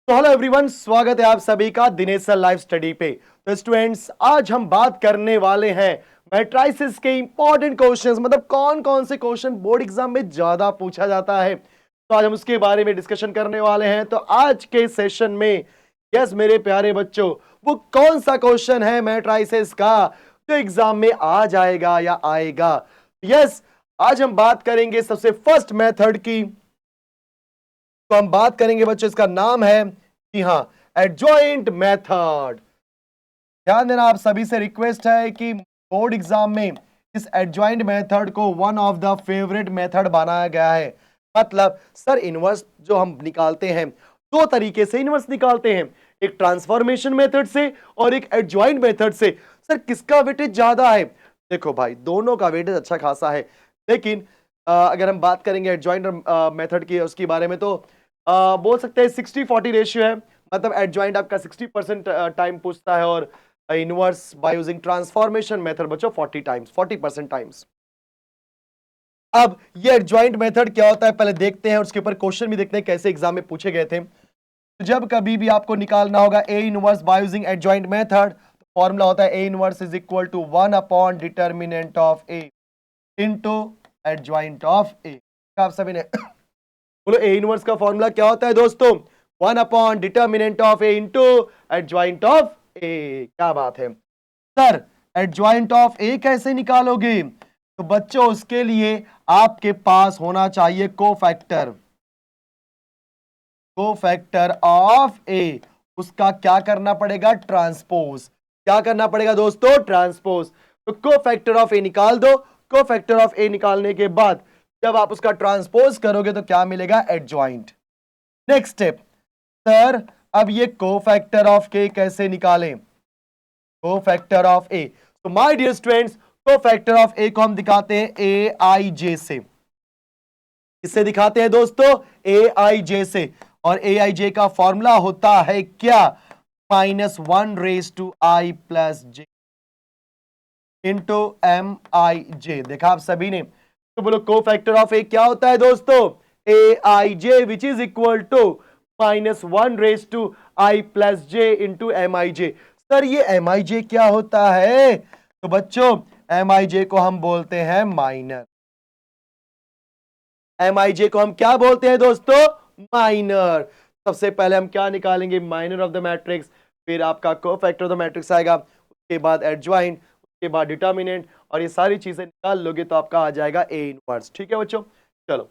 तो hello everyone, स्वागत है आप सभी का दिनेश सर लाइव स्टडी पे। तो स्टूडेंट्स, आज हम बात करने वाले हैं मैट्रिसेस के इंपॉर्टेंट क्वेश्चंस, मतलब कौन कौन से क्वेश्चन बोर्ड एग्जाम में ज्यादा पूछा जाता है। तो आज हम उसके बारे में डिस्कशन करने वाले हैं। तो आज के सेशन में यस मेरे प्यारे बच्चों, वो कौन सा क्वेश्चन है मैट्रिसेस का जो एग्जाम में आ जाएगा या आएगा। यस, आज हम बात करेंगे सबसे फर्स्ट मेथड की। तो हम बात करेंगे बच्चों, इसका नाम है कि हाँ, एडजॉइंट मेथड। ध्यान देना, आप सभी से रिक्वेस्ट है कि बोर्ड एग्जाम में इस एडजॉइंट मेथड को one of the favourite method बनाया गया है। मतलब सर, इनवर्स जो हम निकालते हैं, दो तरीके से इनवर्स निकालते हैं, एक ट्रांसफॉर्मेशन मेथड से और एक एडजॉइंट मेथड से। सर, किसका वेटेज ज्यादा है? देखो भाई, दोनों का वेटेज अच्छा खासा है, लेकिन अगर हम बात करेंगे एडजॉइंट मेथड की उसके बारे में, तो बोल सकते हैं 60-40 रेशियो है। मतलब एडजॉइंट आपका 60% टाइम पूछता है और inverse by using transformation method बच्चों 40% टाइम्स। अब ये एडजॉइंट मेथड क्या होता है पहले देखते हैं, उसके ऊपर क्वेश्चन भी देखते हैं कैसे एग्जाम में पूछे गए थे। तो जब कभी भी आपको निकालना होगा A inverse by using adjoint method, तो फॉर्मूला होता है A inverse is equal to 1 upon determinant of A into adjoint of A. आप सभी ने बोलो ए इनवर्स का फॉर्मूला क्या होता है दोस्तों? 1 upon determinant of A into adjoint of A. क्या बात है सर, एडजॉइंट ऑफ ए कैसे निकालोगे? तो बच्चों, उसके लिए आपके पास होना चाहिए कोफैक्टर। कोफैक्टर ऑफ ए, उसका क्या करना पड़ेगा? ट्रांसपोज। क्या करना पड़ेगा दोस्तों? ट्रांसपोज। तो कोफैक्टर ऑफ ए निकाल दो। कोफैक्टर ऑफ ए निकालने के बाद जब आप उसका ट्रांसपोज करोगे तो क्या मिलेगा? एडजॉइंट। नेक्स्ट स्टेप, सर अब ये कोफैक्टर ऑफ के कैसे निकालें? कोफैक्टर ऑफ ए, तो my dear students, cofactor of A को हम दिखाते हैं ए आई जे से। किससे दिखाते हैं दोस्तों? ए आई जे से। और ए आई जे का फॉर्मूला होता है क्या? -1 raised to i+j into M I J. देखा आप सभी ने? तो बोलो कोफैक्टर ऑफ ए क्या होता है दोस्तों? A I J which is equal to -1 raised to i+j into M I J. Sir, ये एम आई जे क्या होता है? तो बच्चों, एम आई जे को हम बोलते हैं माइनर। एम आई जे को हम क्या बोलते हैं दोस्तों? माइनर। सबसे पहले हम क्या निकालेंगे? माइनर ऑफ द मैट्रिक्स, फिर आपका कोफैक्टर ऑफ द मैट्रिक्स आएगा, उसके बाद एडजॉइंट, उसके बाद डिटर्मिनेंट, और ये सारी चीजें निकाल लोगे तो आपका आ जाएगा ए इनवर्स। ठीक है बच्चों, चलो।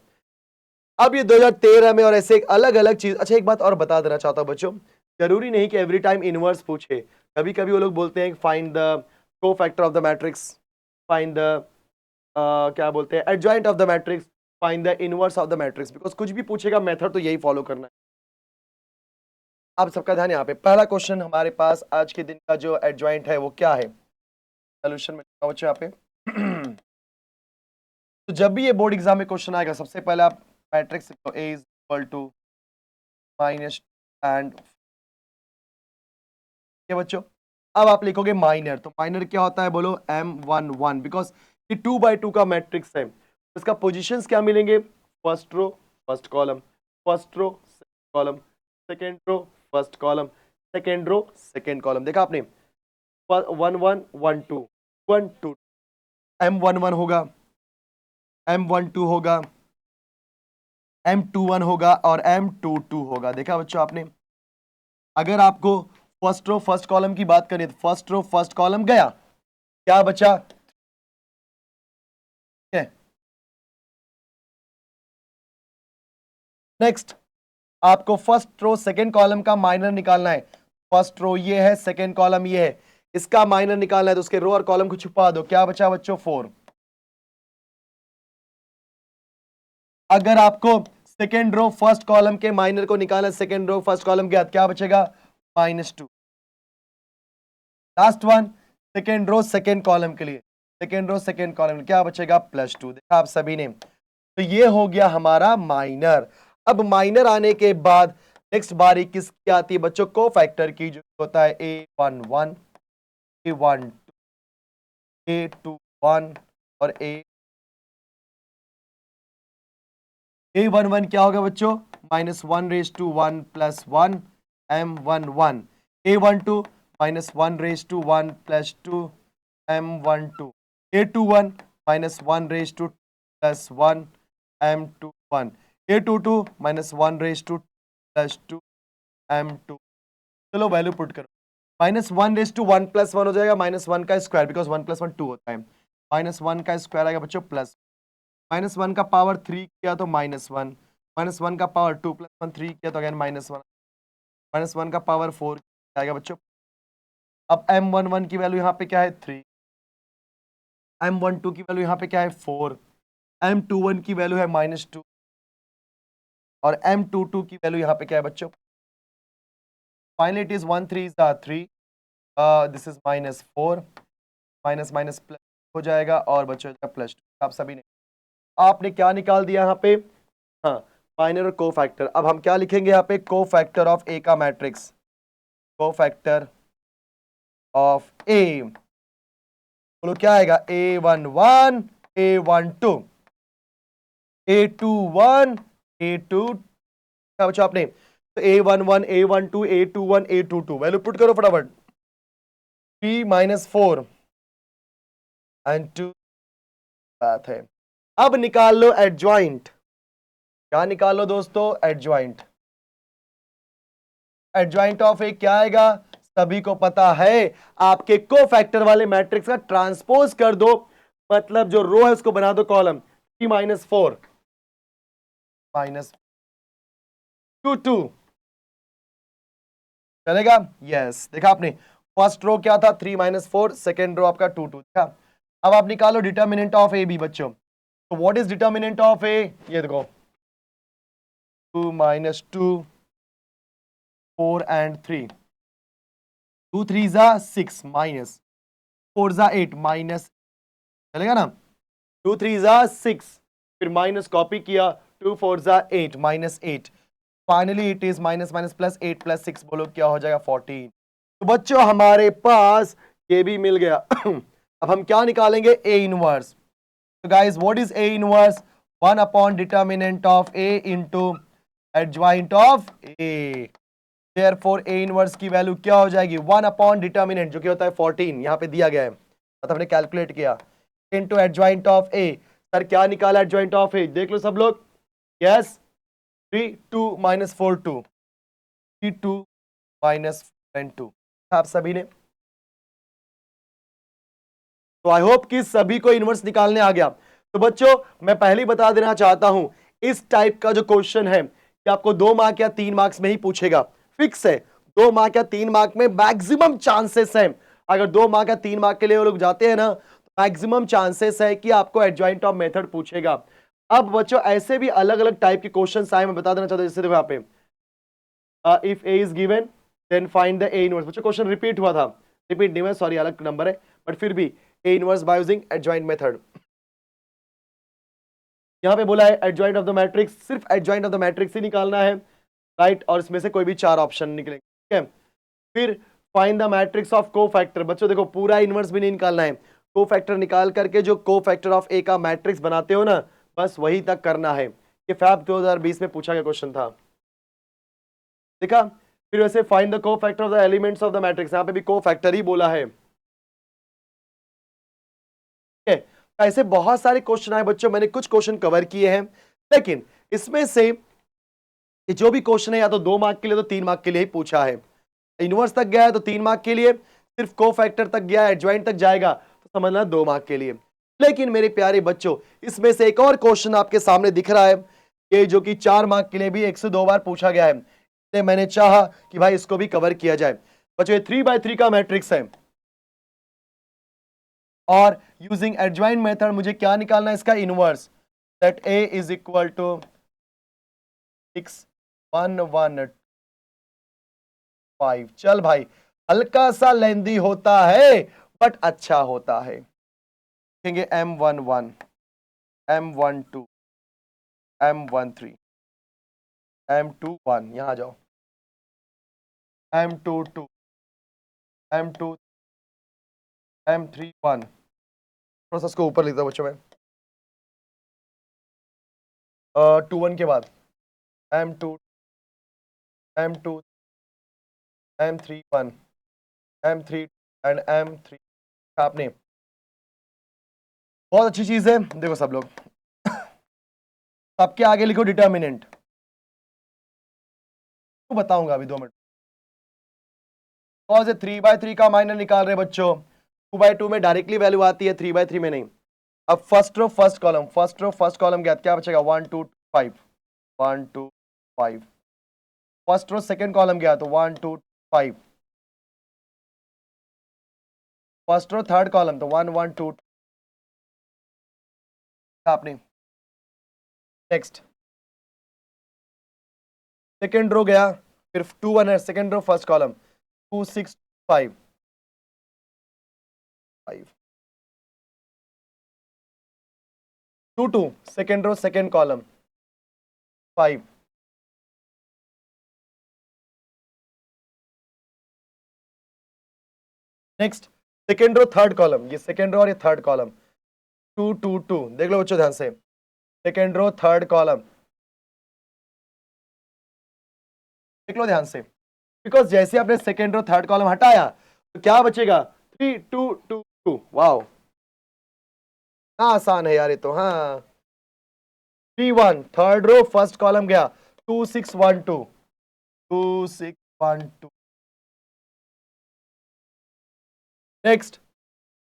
अब ये 2013 में और ऐसे एक अलग अलग चीज। अच्छा, एक बात और बता देना चाहता हूं बच्चों, जरूरी नहीं कि एवरी टाइम इनवर्स पूछे। कभी कभी वो लोग बोलते हैं find the cofactor of the matrix, find the क्या बोलते हैं, adjoint of the matrix, find the inverse of the matrix. Because कुछ भी पूछेगा मेथड तो यही फॉलो करना है। आप सबका ध्यान यहाँ पे, पहला क्वेश्चन हमारे पास आज के दिन का जो एडजॉइंट है वो क्या है? सोल्यूशन में लिखा बच्चों यहाँ पे। तो जब भी ये बोर्ड एग्जाम में क्वेश्चन आएगा, सबसे पहले आप मैट्रिक्स लिखो, A is equal to minus and. बच्चों, अब आप लिखोगे माइनर। तो माइनर क्या होता है बोलो? M11, बिकॉज ये 2x2 का मैट्रिक्स है। इसका पोजीशंस क्या मिलेंगे? First row first column, first row second column, second row first column, second row second column. देखा आपने? 1112 12 M11 होगा, M12 होगा, M21 होगा और M22 होगा। देखा बच्चों आपने? अगर आपको फर्स्ट रो फर्स्ट कॉलम की बात करें तो फर्स्ट रो फर्स्ट कॉलम गया, क्या बचा? नेक्स्ट, आपको फर्स्ट रो सेकंड कॉलम का माइनर निकालना है। फर्स्ट रो ये है, सेकंड कॉलम ये है, इसका माइनर निकालना है, तो उसके रो और कॉलम को छुपा दो। क्या बचा बच्चों? 4। अगर आपको सेकंड रो फर्स्ट कॉलम के माइनर को निकालना है, सेकंड रो फर्स्ट कॉलम के बाद क्या बचेगा? -2। Last one, second row second column के लिए, सेकंड रो सेकंड कॉलम क्या बचेगा? +2। देखा आप सभी ने? तो ये हो गया हमारा माइनर। अब माइनर आने के बाद नेक्स्ट बारी किसकी आती है बच्चों? कोफैक्टर की, जो होता है A11, A12, A21 और A11 क्या होगा बच्चों? -1 raised to 1 + 1 M11 A12 minus 1 raised to 1 plus 2 M12 A21 minus 1 raised to plus 1 M21 A22 minus 1 raised to plus 2 M2। चलो वैल्यू पुट करो। -1 प्लस 1 हो जाएगा -1 का स्क्वायर, बिकॉज 1 प्लस 1 2 होता है। -1 का स्क्वायर आएगा बच्चों प्लस, -1 का पावर 3 किया तो -1, -1 का पावर 2 प्लस 1 3 किया तो अगेन -1, -1 का पावर 4 आएगा बच्चों। अब M11 की वैल्यू यहाँ पे क्या है 3, M12 की वैल्यू यहाँ पे क्या है 4, M21 की वैल्यू है -2 और M22 की वैल्यू यहाँ पे क्या है बच्चों। Finally it is 1 3 3, this is -4, minus minus plus हो जाएगा और बच्चों +2। आप सभी ने आपने क्या निकाल दिया यहाँ पे, हाँ माइनर और कोफैक्टर। अब हम क्या लिखेंगे यहाँ पे, कोफैक्टर ऑफ ए का मैट्रिक्स, कोफैक्टर ऑफ ए, बोलो क्या आएगा A11 A12 A21 A2, क्या बच्चों आपने, तो A11 A12 A21 A22 value put करो फटाफट। 3 - 4 एंड 2 बात है। अब निकाल लो एडजॉइंट, क्या निकाल लो दोस्तों, एडजॉइंट। एडजॉइंट ऑफ ए क्या आएगा, सभी को पता है, आपके कोफैक्टर वाले मैट्रिक्स का ट्रांसपोज कर दो, मतलब जो रो है उसको बना दो कॉलम, 3 - 4 -2 2 चलेगा। यस देखा आपने, फर्स्ट रो क्या था 3 - 4, सेकेंड रो आपका 2 2 देखा। अब आप निकालो डिटर्मिनेंट ऑफ ए बी बच्चों। तो व्हाट इज डिटर्मिनेंट ऑफ ए, ये देखो 2 - 2 4 and 3, 2 3 6 minus 4 8 माइनस, चलेगा ना, 2 3 6 फिर माइनस कॉपी किया, 2 4 8 -8, finally it is minus minus plus 8 plus 6, बोलो क्या हो जाएगा 14। तो बच्चों हमारे पास ये भी मिल गया। अब हम क्या निकालेंगे, ए इनवर्स। तो guys what is A inverse, 1 upon determinant of A into adjoint of A. Therefore A inverse की वैल्यू क्या हो जाएगी, 1 अपॉन डिटर्मिनेंट जो कि होता है 14, यहां पे दिया गया है, मतलब हमने कैलकुलेट किया, into adjoint of A. Sir क्या निकाला एडजॉइंट ऑफ ए, देख लो सब लोग। यस 3 2 - 4 2, 3 2 - 2, आप सभी ने। तो आई होप कि सभी को इनवर्स निकालने आ गया। तो बच्चों मैं पहले ही बता देना चाहता हूं, इस टाइप का जो क्वेश्चन है कि आपको 2 मार्क या 3 मार्क्स में ही पूछेगा, फिक्स है 2 मार्क या 3 मार्क में मैक्सिमम चांसेस है। अगर 2 मार्क या 3 मार्क के लिए वो लोग जाते हैं ना, तो मैक्सिमम चांसेस है कि आपको एडजॉइंट ऑफ मेथड पूछेगा। अब बच्चों ऐसे भी अलग अलग टाइप के क्वेश्चन आए, मैं बता देना चाहता हूं, जैसे देखो यहाँ पे if A is given then find the A inverse. बच्चों क्वेश्चन रिपीट हुआ था, रिपीट नहीं हुआ सॉरी, अलग नंबर है, बट फिर भी ए inverse by using adjoint method. यहां पे बोला है एडजॉइंट ऑफ द मैट्रिक्स, सिर्फ एडजॉइंट ऑफ द मैट्रिक्स ही निकालना है, राइट, और इसमें से कोई भी 4 ऑप्शन निकलेंगे, ठीक है। फिर find the matrix of cofactor. बच्चों देखो पूरा इनवर्स भी नहीं निकालना है, कोफैक्टर निकाल करके जो कोफैक्टर ऑफ ए का मैट्रिक्स बनाते हो ना, बस वही तक करना है। ये फैब 2020 में पूछा गया क्वेश्चन था, देखा। फिर वैसे find the cofactor of the elements of the matrix, यहां पे भी कोफैक्टर ही बोला है, ठीक है। ऐसे बहुत सारे क्वेश्चन आए बच्चों, मैंने कुछ क्वेश्चन कवर किए हैं, लेकिन इसमें से जो भी क्वेश्चन है या तो 2 मार्क के लिए तो 3 मार्क के लिए ही पूछा है। इनवर्स तक गया है तो 3 मार्क के लिए, सिर्फ कोफैक्टर तक गया है, एडजॉइंट तक जाएगा तो समझना 2 मार्क के लिए। लेकिन मेरे प्यारे बच्चों इसमें से एक और क्वेश्चन आपके सामने दिख रहा है, ये जो कि 4 मार्क के लिए भी 102 बार पूछा गया है, इसलिए मैंने चाहा कि भाई इसको भी कवर किया जाए। बच्चों ये 3x3 का मैट्रिक्स है और यूजिंग एडजॉइंट मेथड मुझे क्या निकालना है, इसका inverse, that A is equal to 6 1 1 5। चल भाई हल्का सा लेंदी होता है बट अच्छा होता है। देखेंगे M11 M12 M13 M21, यहां आ जाओ, M22 M2 M31, थोड़ा सा इसको ऊपर लिखता हूं बच्चों में, 21 के बाद M2 M2 M3 1, M3 and M3 आपने। बहुत अच्छी चीज है। देखो सब लोग, सबके आगे लिखो डिटर्मिनेंट। तो बताऊंगा अभी 2 मिनट। कौन से 3/3 का माइनर निकाल रहे बच्चों? 2/2 में डायरेक्टली वैल्यू आती है, 3/3 में नहीं। अब first row first column, first row first column क्या बचेगा? 1 2 5, 1 2 5। फर्स्ट रो सेकंड कॉलम गया तो 1 2 5। फर्स्ट रो थर्ड कॉलम तो 1 1 2 आपने। नेक्स्ट सेकंड रो गया, फिर 2 1 है, second row first column 2 6 5 5 2 2, second row second column 5। Next second row third column, ये सेकंड रो और ये थर्ड कॉलम 2 2 2। देख लो बच्चों ध्यान से, सेकंड रो थर्ड कॉलम देख लो ध्यान से, बिकॉज जैसे आपने सेकंड रो थर्ड कॉलम हटाया तो क्या बचेगा? 3 2 2 2। वाओ, हाँ आसान है यार ये तो। हाँ 3 1, थर्ड रो फर्स्ट कॉलम गया 2 6 1 2, 2 6 1 2। Next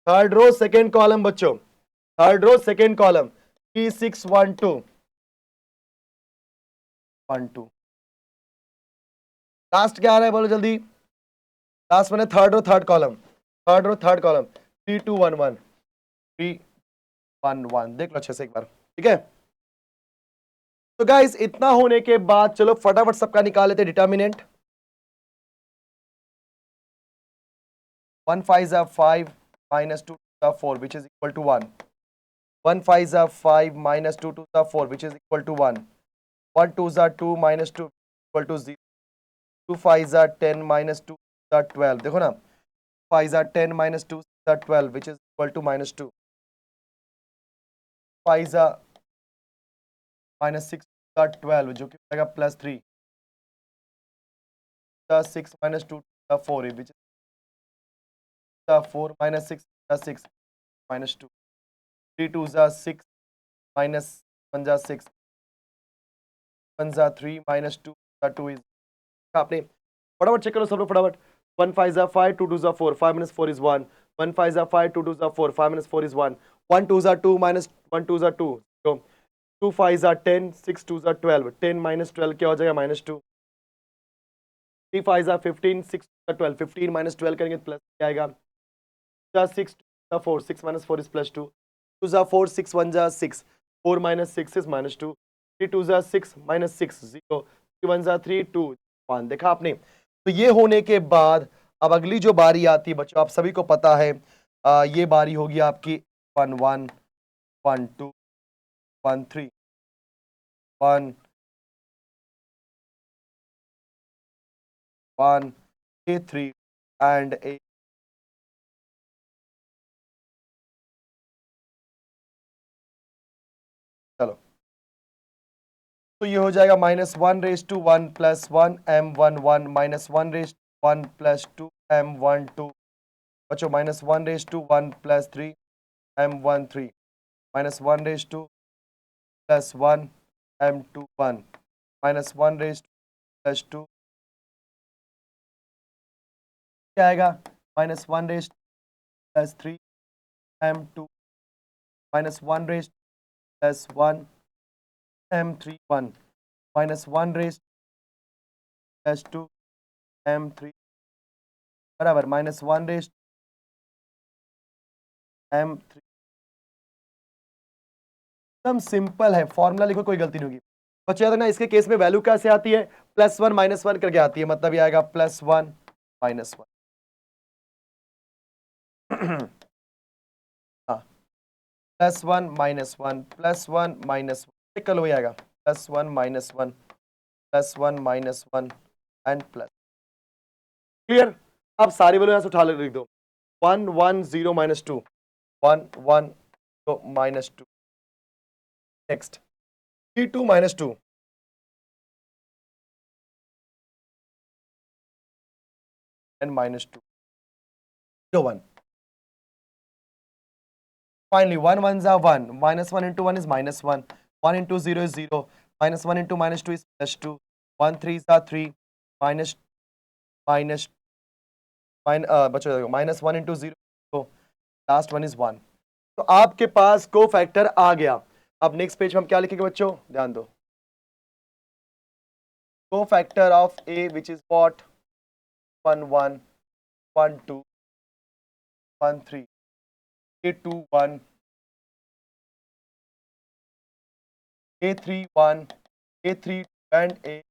third row second column बच्चों, third row second column 3 6 1 2 1 2। Last क्या आ रहा है बोलो जल्दी? लास्ट मैंने third row third column, third row third column 3 2 1 1, 3 1 1। देख लो अच्छे से एक बार, ठीक है। तो गाइस इतना होने के बाद चलो फटाफट सबका निकाल लेते determinant. 1 5 5 minus 2 4 which is equal to 1। 1 5 5 minus 2 4 which is equal to 1। 1 2 2 minus 2 equal to 0। 2 5 10 minus 2 12। देखो ना, 5 10 minus 2 12 which is equal to minus 2। 5 minus 6 12 जो कि हो जाएगा plus 3। 6 minus 2 4 which is 4 minus 6 6 minus 2। 3 2 6 minus 1 6, 1 3 minus 2 2 is। आपने फटाफट check करो सब लोग फटाफट। 1 5 5 2 2 4 5 minus 4 is 1। 1 5 5 2 2 4 5 minus 4 is 1। 1 2 2 minus 1 2 2। तो 2 5 10 6 2 12। 10 minus 12 क्या हो जाएगा? minus 2। 3 5 15 6 12। 15 minus 12 करेंगे प्लस क्या आएगा? 6 4 6 minus 4 is plus 2। 2 4 6 1 6। 4 minus 6 is minus 2। 3 2 6 minus 6 0। 3 1 3 2 1। देखा आपने? तो ये होने के बाद अब अगली जो बारी आती है बच्चों, आप सभी को पता है, ये बारी होगी आपकी 1 1 1 2 1 3 1 1 a 3 एंड a। चलो तो ये हो जाएगा -1 प्लस 1 m1 -1 प्लस 2 m12 बच्चों, -1 plus 3 m13 -1 plus 1 m21 -1 plus 2 क्या आएगा? -1 plus 3 m2 -1 plus 1 m31 -1 plus 2 m3 बराबर -1 m3। एकदम सिंपल है, फॉर्मूला लिखो कोई गलती नहीं होगी। बच्चे याद रखना इसके केस में वैल्यू कैसे आती है? +1 -1 करके आती है, मतलब ये आएगा +1 -1। हाँ +1 -1 +1 -1 कल हो जाएगा +1 -1 +1 -1 एंड प्लस। क्लियर? अब सारी वैल्यू यहां से उठा लिख दो। 1 1 0 -2 1 1 तो -2। Next 3 2 -2 and minus 2. 0, 1. Finally, 1 ones are 1. Minus 1 into 1 is minus 1. 1 into 0 is 0. Minus 1 into minus 2 is plus 2. 1 3s are 3. Minus बच्चों minus 1 into 0. तो लास्ट वन इज 1. तो आपके पास को फैक्टर आ गया. अब नेक्स्ट पेज में हम क्या लिखेंगे बच्चों, ध्यान दो. को factor of A which is what 1 1 1 2 1 3 A2 1 A3 1 A3 and A.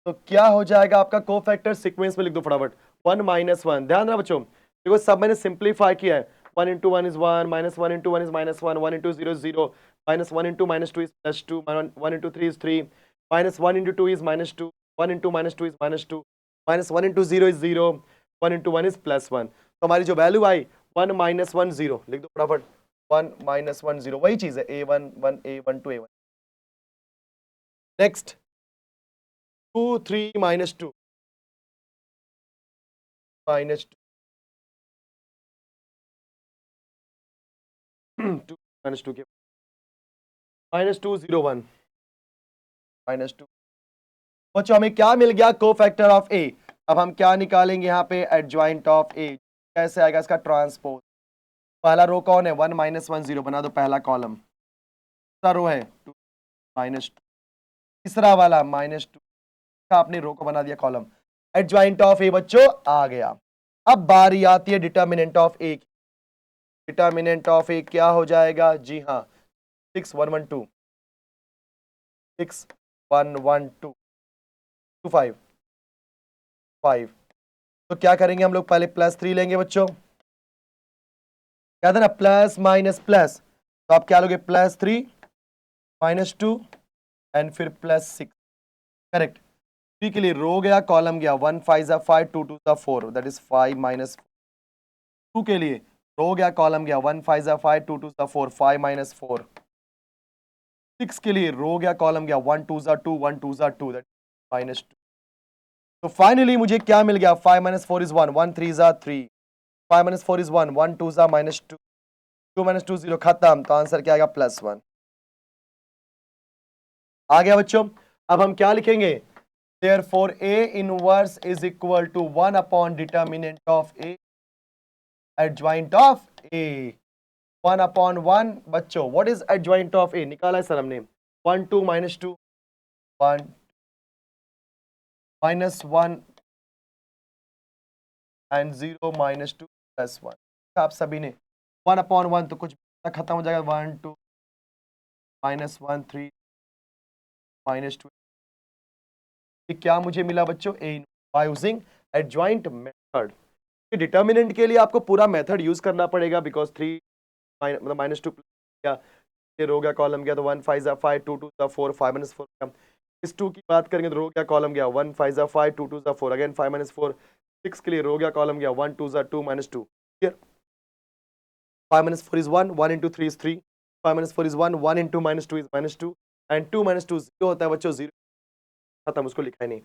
तो क्या हो जाएगा आपका को फैक्टर, सीक्वेंस में लिख दो फटाफट. 1 minus 1. ध्यान रहा बच्चों, देखो सब मैंने सिंप्लीफाई किया है. 1 into 1 is 1, minus 1 into 1 is minus 1, 1 into 0 is 0, minus 1 into minus 2 is plus 2, 1 into 3 is 3, minus 1 into 2 is minus 2, 1 into minus 2 is minus 2, minus 1 into 0 is 0, 1 into 1 is plus 1. तो हमारी जो वैल्यू आई 1 minus 1 0, लिख दो फटाफट. 1 minus 1 0, वही चीज है. A1 1 A1 2 A1. Next 2 3 minus 2 minus 2 2 minus 2 के minus 2 0 1 minus 2. बच्चों हमें क्या मिल गया, को फैक्टर ऑफ ए. अब हम क्या निकालेंगे यहाँ पे, एडजॉइंट ऑफ ए. कैसे आएगा इसका ट्रांसपोज. पहला रो कौन है, 1 minus 1 0, बना दो पहला कॉलम. दूसरा रो है 2 minus 2, तीसरा वाला minus 2. आपने रो को बना दिया कॉलम. एडजॉइंट ऑफ ए बच्चों आ गया. अब बारी आती है डिटर्मिनेंट ऑफ ए की. डिटर्मिनेंट ऑफ ए क्या हो जाएगा, जी हाँ 6 1 1 2 6 1 1 2 2 5 5. तो क्या करेंगे हम लोग, पहले प्लस 3 लेंगे बच्चों. क्या था ना, प्लस माइनस प्लस. तो आप क्या लोगे, प्लस 3 माइनस 2 एंड फिर प्लस 6. करेक्ट. 3 के लिए रो गया, कॉलम गया. 1 5 5 2 2 4, दैट इज 5 माइनस 2 के लिए रो गया, कॉलम गया. 1 5 5 2 2 4 5 माइनस 4. 6 के लिए रो गया, कॉलम गया. 1 2 2 1 2 2, दैट माइनस 2. तो फाइनली मुझे क्या मिल गया, 5 minus 4 is 1, 1 3 3, 5 minus 4 is 1, 1 2 minus 2, 2 minus 2 0, खत्म. तो आंसर क्या आएगा, +1 आ गया बच्चों. अब हम क्या लिखेंगे, therefore A inverse is equal to 1 upon determinant of A, adjoint of A. 1 upon 1 बच्चों, what is adjoint of A निकाला है सर हमने. 1 2 minus 2 1 minus 1 and 0 minus 2 plus 1. आप सभी ने 1 upon 1 तो कुछ खत्म हो जाएगा. 1 2 minus 1 3 minus 2. क्या मुझे मिला बच्चों, A by using adjoint method. Determinant के लिए आपको पूरा मेथड यूज करना पड़ेगा, बिकॉज 3 मतलब माइनस 2 क्या रो गया, कॉलम गया. तो 1 5 5 2 2 4 5 minus 4 गया. इस 2 की बात करेंगे तो रो गया, कॉलम गया. 1 5 5 2 2 4, अगेन 5 minus 4. 6 के लिए रो गया, कॉलम गया. 1 2 2 minus 2. Clear. 5 minus 4 is 1, 1 into 3 is 3, 5 minus 4 is 1, 1 into minus 2 is minus 2, and 2 minus 2 0 होता है बच्चों, 0 खत्म, उसको लिखा ही नहीं.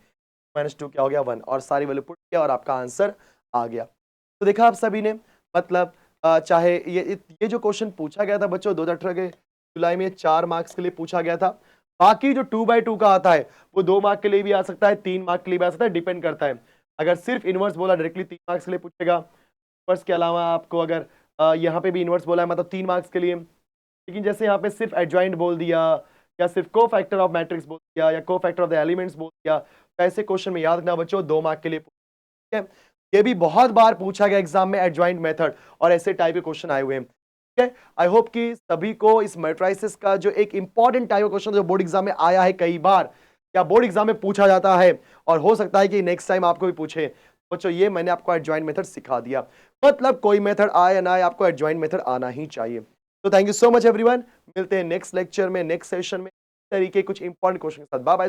माइनस 2 क्या हो गया, 1, और सारी वैल्यू पुट किया और आपका आंसर आ गया. तो देखा आप सभी ने, मतलब चाहे ये जो क्वेश्चन पूछा गया था बच्चों 2018 के जुलाई में 4 मार्क्स के लिए पूछा गया था. बाकी जो 2/2 का आता है वो 2 मार्क के लिए भी आ सकता है, 3 मार्क के लिए भी आ सकता है, डिपेंड करता है. अगर सिर्फ इनवर्स बोला डायरेक्टली 3 मार्क्स के लिए पूछेगा. इनवर्स के अलावा आपको अगर यहाँ पे भी इनवर्स बोला है मतलब 3 मार्क्स के लिए. लेकिन जैसे यहाँ पे सिर्फ एडजॉइंट बोल दिया, या सिर्फ को फैक्टर ऑफ मैट्रिक्स बोल दिया, या को फैक्टर ऑफ द एलिमेंट्स बोल दिया, तो ऐसे क्वेश्चन में याद रखना बच्चों 2 मार्क के लिए. ठीक है, ये भी बहुत बार पूछा गया एग्जाम में एडजॉइंट मेथड, और ऐसे टाइप के क्वेश्चन आए हुए हैं. ठीक है, आई होप कि सभी को इस मैट्रिसेस का जो एक इंपॉर्टेंट टाइप का क्वेश्चन जो बोर्ड एग्जाम में आया है कई बार, या बोर्ड एग्जाम में पूछा जाता है, और हो सकता है कि नेक्स्ट टाइम आपको भी पूछे बच्चों, ये मैंने आपको एडजॉइंट मेथड सिखा दिया. मतलब कोई मेथड आए या ना आए, आपको एडजॉइंट मेथड आना ही चाहिए. तो thank you so much everyone. मिलते हैं नेक्स्ट लेक्चर में, नेक्स्ट सेशन में तरीके कुछ इंपॉर्टेंट क्वेश्चन के साथ. Bye bye.